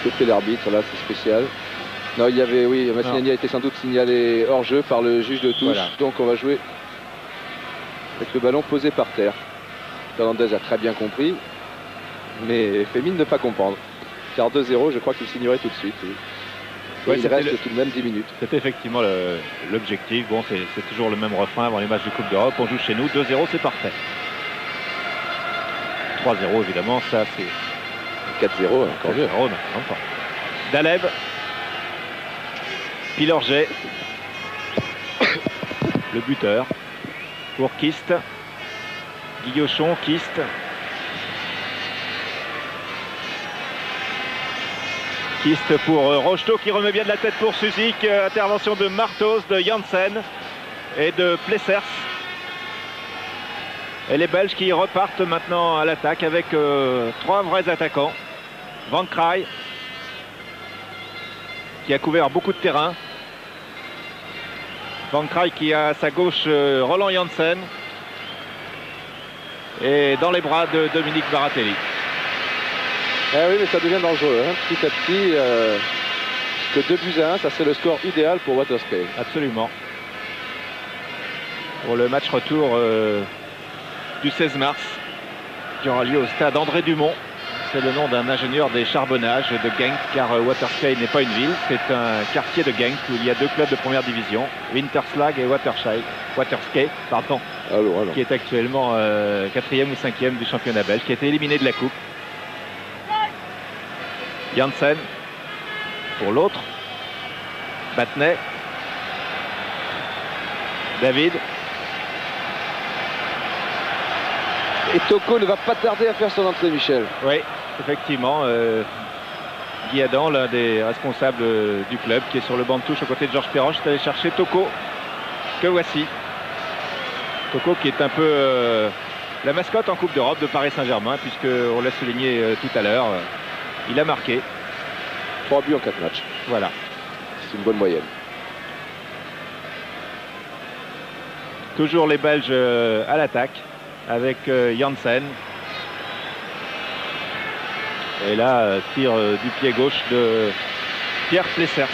Que fait l'arbitre là, c'est spécial. Non, il y avait, oui, Massignani a été sans doute signalé hors jeu par le juge de touche. Voilà. Donc on va jouer avec le ballon posé par terre. Fernandez a très bien compris, mais fait mine de ne pas comprendre. Car 2-0, je crois qu'il signerait tout de suite. Ouais, il reste tout de même 10 minutes. C'était effectivement l'objectif. Bon, c'est toujours le même refrain avant les matchs de Coupe d'Europe. On joue chez nous, 2-0, c'est parfait. 3-0, évidemment, ça c'est... 4-0, encore mieux. Daleb. Pilorget. Le buteur. Pour Kist. Guillochon, Kist. Kist pour Rocheteau qui remet bien de la tête pour Suzik. Intervention de Martos, de Janssen et de Plessers. Et les Belges qui repartent maintenant à l'attaque avec 3 vrais attaquants. Van Kraai qui a couvert beaucoup de terrain. Van Kraai qui a à sa gauche Roland Janssen. Et dans les bras de Dominique Baratelli. Eh oui, mais ça devient dangereux, hein. Petit à petit. Que 2-1, ça c'est le score idéal pour Waterskei. Absolument. Pour le match retour du 16 mars, qui aura lieu au stade André Dumont. C'est le nom d'un ingénieur des charbonnages de Genk, car Waterskei n'est pas une ville, c'est un quartier de Genk où il y a 2 clubs de première division, Winterslag et Waterskei, pardon, qui est actuellement 4e ou 5e du championnat belge, qui a été éliminé de la coupe. Janssen pour l'autre. Battenet. David. Et Toko ne va pas tarder à faire son entrée, Michel. Oui, effectivement. Guy Adam, l'un des responsables du club, qui est sur le banc de touche aux côtés de Georges Perroche, est allé chercher Toko, que voici. Toko qui est un peu la mascotte en Coupe d'Europe de Paris Saint-Germain, puisqu'on l'a souligné tout à l'heure. Il a marqué 3 buts en 4 matchs. Voilà. C'est une bonne moyenne. Toujours les Belges à l'attaque avec Janssen. Et là, tir du pied gauche de Pierre Plessers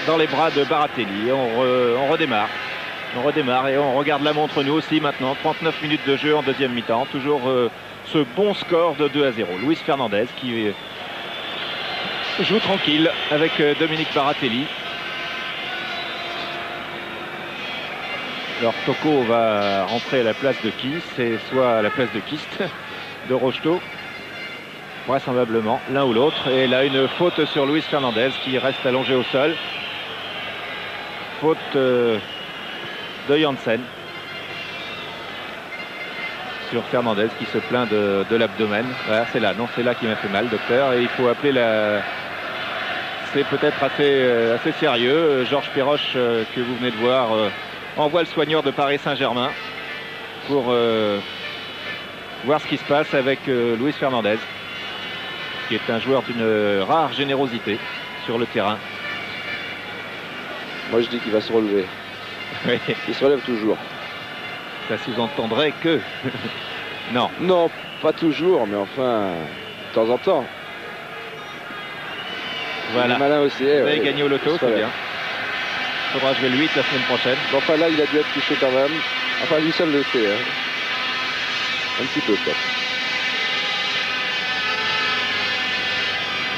dans les bras de Baratelli. Et on redémarre. On redémarre et on regarde la montre nous aussi maintenant. 39 minutes de jeu en deuxième mi-temps. Toujours ce bon score de 2-0. Luis Fernandez qui joue tranquille avec Dominique Baratelli. Alors Toko va rentrer à la place de Kist et soit à la place de Kist, de Rocheteau, vraisemblablement, l'un ou l'autre. Et là, une faute sur Luis Fernandez qui reste allongé au sol. Faute de Janssen sur Fernandez qui se plaint de l'abdomen. Voilà, c'est là, non, c'est là qui m'a fait mal, docteur. Et il faut appeler la... C'est peut-être assez sérieux. Georges Perroche, que vous venez de voir, envoie le soigneur de Paris Saint-Germain pour voir ce qui se passe avec Luis Fernandez, qui est un joueur d'une rare générosité sur le terrain. Moi je dis qu'il va se relever. Oui. Il se relève toujours. Ça sous-entendrait que... Non. Non, pas toujours, mais enfin, de temps en temps. Voilà. Il est malin aussi. Vous avez ouais, gagné au loto, c'est bien. Il faudra jouer le 8 la semaine prochaine. Bon, enfin là, il a dû être touché quand même. Enfin, lui seul le sait. Hein. Un petit peu, peut-être.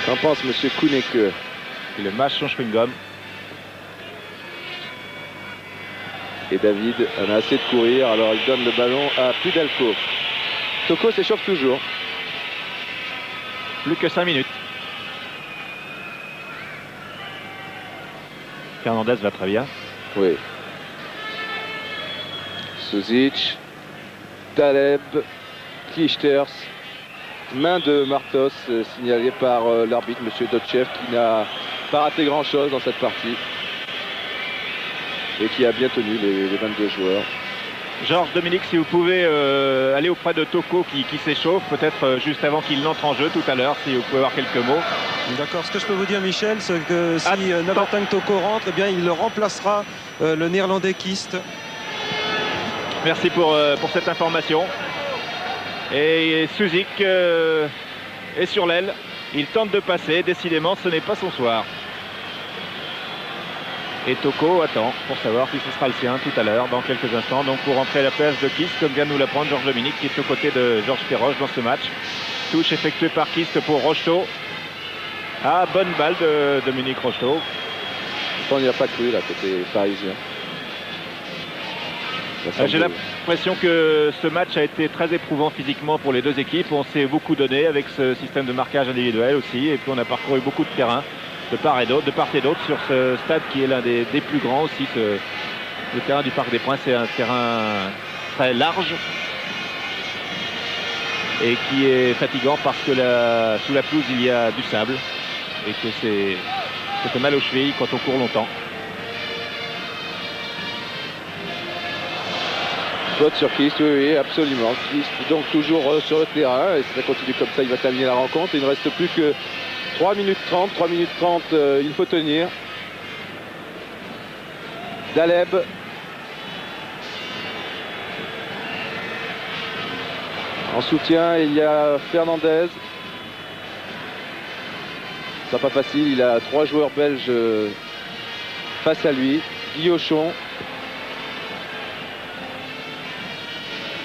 Qu'en pense monsieur Kouneke? Et le match son chewing-gum. Et David en a assez de courir, alors il donne le ballon à Pudelko. Toko s'échauffe toujours. Plus que 5 minutes. Fernandez va très bien. Oui. Suzic, Taleb, Clijsters. Main de Martos signalée par l'arbitre, monsieur Dotchev, qui n'a pas raté grand-chose dans cette partie. Et qui a bien tenu les 22 joueurs. Georges, Dominique, si vous pouvez aller auprès de Toko qui s'échauffe, peut-être juste avant qu'il n'entre en jeu tout à l'heure, si vous pouvez avoir quelques mots. D'accord, ce que je peux vous dire, Michel, c'est que si Navatang Toko rentre, eh bien, il le remplacera, le néerlandais Kist. Merci pour cette information. Et Suzik est sur l'aile. Il tente de passer. Décidément, ce n'est pas son soir. Et Toko attend pour savoir si ce sera le sien tout à l'heure, dans quelques instants. Donc pour rentrer à la place de Kist, comme vient de nous l'apprendre Georges Dominique, qui est aux côtés de Georges Perroche dans ce match. Touche effectuée par Kist pour Rocheteau. Ah, bonne balle de Dominique Rocheteau. On n'y a pas cru, là, côté parisien. J'ai l'impression que ce match a été très éprouvant physiquement pour les deux équipes. On s'est beaucoup donné avec ce système de marquage individuel aussi. Et puis on a parcouru beaucoup de terrain de part et d'autre sur ce stade qui est l'un des plus grands aussi. Le terrain du Parc des Princes, c'est un terrain très large et qui est fatigant parce que sous la pelouse il y a du sable et que ça fait mal aux chevilles quand on court longtemps. Faute sur Kist, oui, absolument. Kist donc toujours sur le terrain, et si ça continue comme ça, il va terminer la rencontre. Il ne reste plus que 3 minutes 30, il faut tenir. Daleb. En soutien, il y a Fernandez. Ça pas facile, il a 3 joueurs belges face à lui. Guillochon.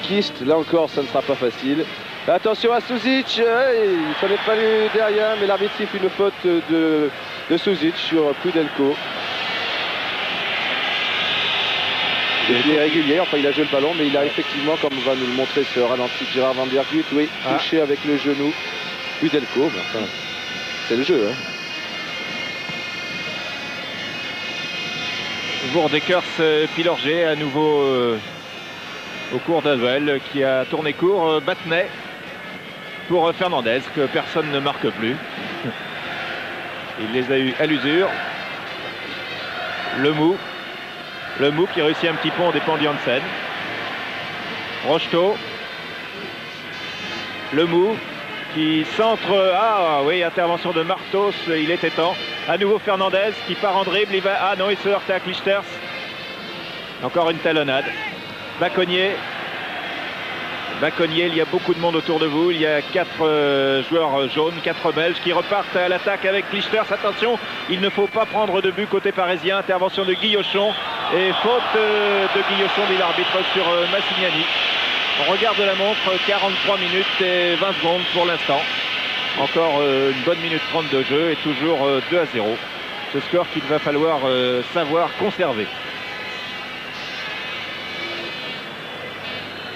Kist, là encore, ça ne sera pas facile. Attention à Suzic, il s'en est fallu derrière, mais l'arbitre siffle une faute de Suzic sur Pudelko. Il est régulier, enfin il a joué le ballon, mais il a effectivement, comme va nous le montrer ce ralenti de Gérard Van Der Guut, oui, touché avec le genou Pudelko, mais enfin, c'est le jeu. Hein. Bourdekers Pilorget à nouveau au cours d'un duel qui a tourné court. Battenet pour Fernandez, que personne ne marque plus. Il les a eu à l'usure. Le mou qui réussit un petit pont aux dépens de Janssen. Rocheteau. Le mou qui centre. Ah oui, intervention de Martos, il était temps. À nouveau Fernandez qui part en dribble. Il va... Ah non, il se heurte à Clijsters. Encore une talonnade. Baconnier, il y a beaucoup de monde autour de vous. Il y a 4 joueurs jaunes, 4 Belges qui repartent à l'attaque avec Clijsters. Attention, il ne faut pas prendre de but côté parisien. Intervention de Guillochon et faute de Guillochon, dit l'arbitre, sur Massignani. On regarde la montre, 43 minutes et 20 secondes pour l'instant. Encore une bonne minute 30 de jeu et toujours 2-0. Ce score qu'il va falloir savoir conserver.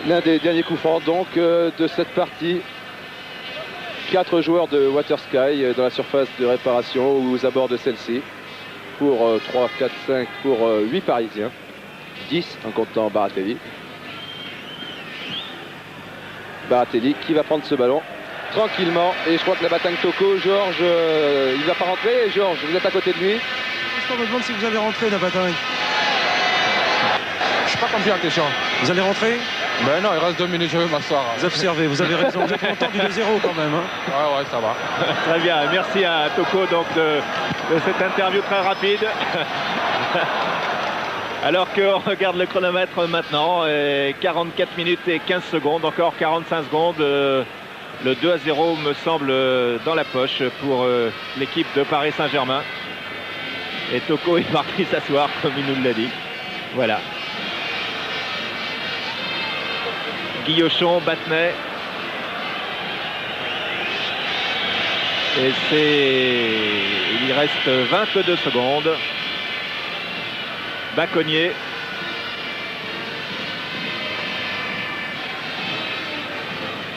L'un des derniers coups francs donc de cette partie. 4 joueurs de Watersky dans la surface de réparation ou aux abords de celle-ci. Pour 3, 4, 5, pour 8 Parisiens. 10 en comptant Baratelli. Baratelli qui va prendre ce ballon tranquillement. Et je crois que la Batang Toko, Georges, il ne va pas rentrer. Georges, vous êtes à côté de lui. Je me demande si vous allez rentrer, Nabatang. Je suis pas confiant, question. Vous allez rentrer? Ben non, il reste 2 minutes, je vais m'asseoir. Vous observez, vous avez raison. Vous êtes content du 2-0 quand même. Hein. Ouais, ça va. Très bien, merci à Toko donc de cette interview très rapide. Alors qu'on regarde le chronomètre maintenant, 44 minutes et 15 secondes, encore 45 secondes. Le 2-0 me semble dans la poche pour l'équipe de Paris Saint-Germain. Et Toko est parti s'asseoir comme il nous l'a dit. Voilà. Guillochon, Battenet. Et il reste 22 secondes. Baconnier.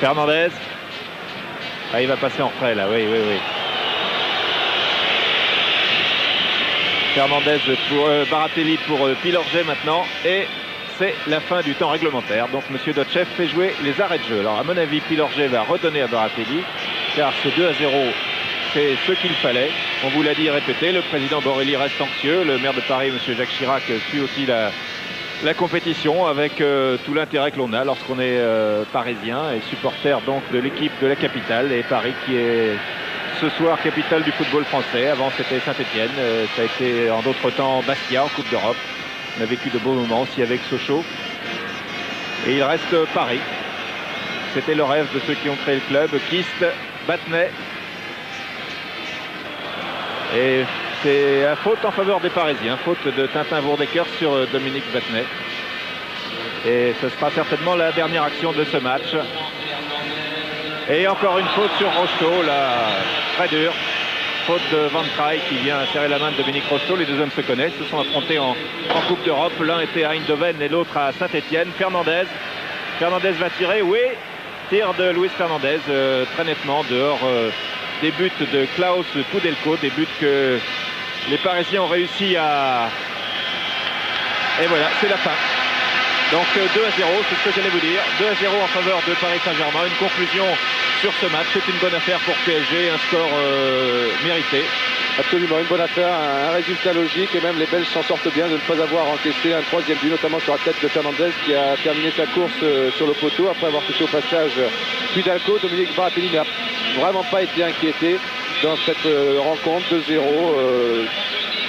Fernandez. Ah, il va passer en retrait là, oui. Fernandez pour Baratelli pour Pilorget maintenant. Et c'est la fin du temps réglementaire. Donc M. Dotchev fait jouer les arrêts de jeu. Alors à mon avis, Pilorget va redonner à Baratelli. Car ce 2-0, c'est ce qu'il fallait. On vous l'a dit et répété, le président Borrelli reste anxieux. Le maire de Paris, M. Jacques Chirac, suit aussi la compétition avec tout l'intérêt que l'on a lorsqu'on est parisien et supporter donc de l'équipe de la capitale. Et Paris qui est ce soir capitale du football français. Avant c'était Saint-Etienne, ça a été en d'autres temps Bastia en Coupe d'Europe. On a vécu de beaux moments aussi avec Sochaux. Et il reste Paris. C'était le rêve de ceux qui ont créé le club. Kist, Battenet. Et c'est un faute en faveur des Parisiens. Faute de Tintin Vourdecker sur Dominique Battenet. Et ce sera certainement la dernière action de ce match. Et encore une faute sur Rocheteau, là, très dur. Faute de Van Traay qui vient serrer la main de Dominique Rocheteau. Les deux hommes se connaissent, se sont affrontés en Coupe d'Europe. L'un était à Eindhoven et l'autre à Saint-Etienne. Fernandez va tirer, oui. Tir de Luis Fernandez, très nettement dehors des buts de Klaus Poudelko, des buts que les Parisiens ont réussi à... Et voilà, c'est la fin. Donc 2-0, c'est ce que j'allais vous dire. 2-0 en faveur de Paris Saint-Germain. Une conclusion sur ce match. C'est une bonne affaire pour PSG, un score mérité. Absolument, une bonne affaire, un résultat logique. Et même les Belges s'en sortent bien de ne pas avoir encaissé un troisième but, notamment sur la tête de Fernandez qui a terminé sa course sur le poteau après avoir touché au passage Poudelko. Dominique Baratelli n'a vraiment pas été inquiété dans cette rencontre. 2-0.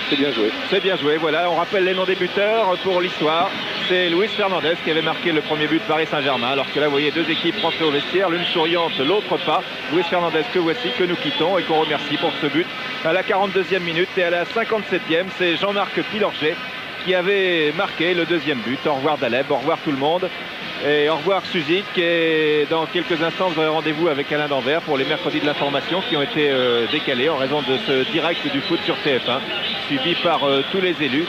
C'est bien joué. C'est bien joué, voilà. On rappelle les noms des buteurs pour l'histoire. C'est Luis Fernandez qui avait marqué le premier but de Paris Saint-Germain. Alors que là, vous voyez deux équipes rentrées au vestiaire, l'une souriante, l'autre pas. Luis Fernandez que voici, que nous quittons et qu'on remercie pour ce but à la 42e minute. Et à la 57e, c'est Jean-Marc Pilorget qui avait marqué le deuxième but. Au revoir Daleb, au revoir tout le monde. Et au revoir Suzik. Et dans quelques instants, vous aurez rendez-vous avec Alain Danvers pour les mercredis de l'information qui ont été décalés en raison de ce direct du foot sur TF1, suivi par tous les élus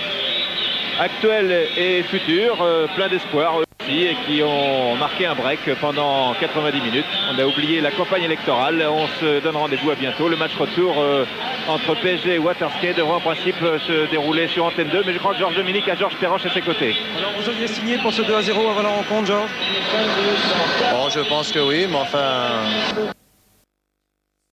actuels et futurs, plein d'espoir aussi, et qui ont marqué un break pendant 90 minutes. On a oublié la campagne électorale. On se donne rendez-vous à bientôt. Le match retour entre PSG et Waterskate devrait en principe se dérouler sur Antenne 2, mais je crois que Georges Dominique a Georges Perroche à ses côtés. Alors vous aviez signé pour ce 2-0 avant la rencontre, Georges? Bon, je pense que oui, mais enfin...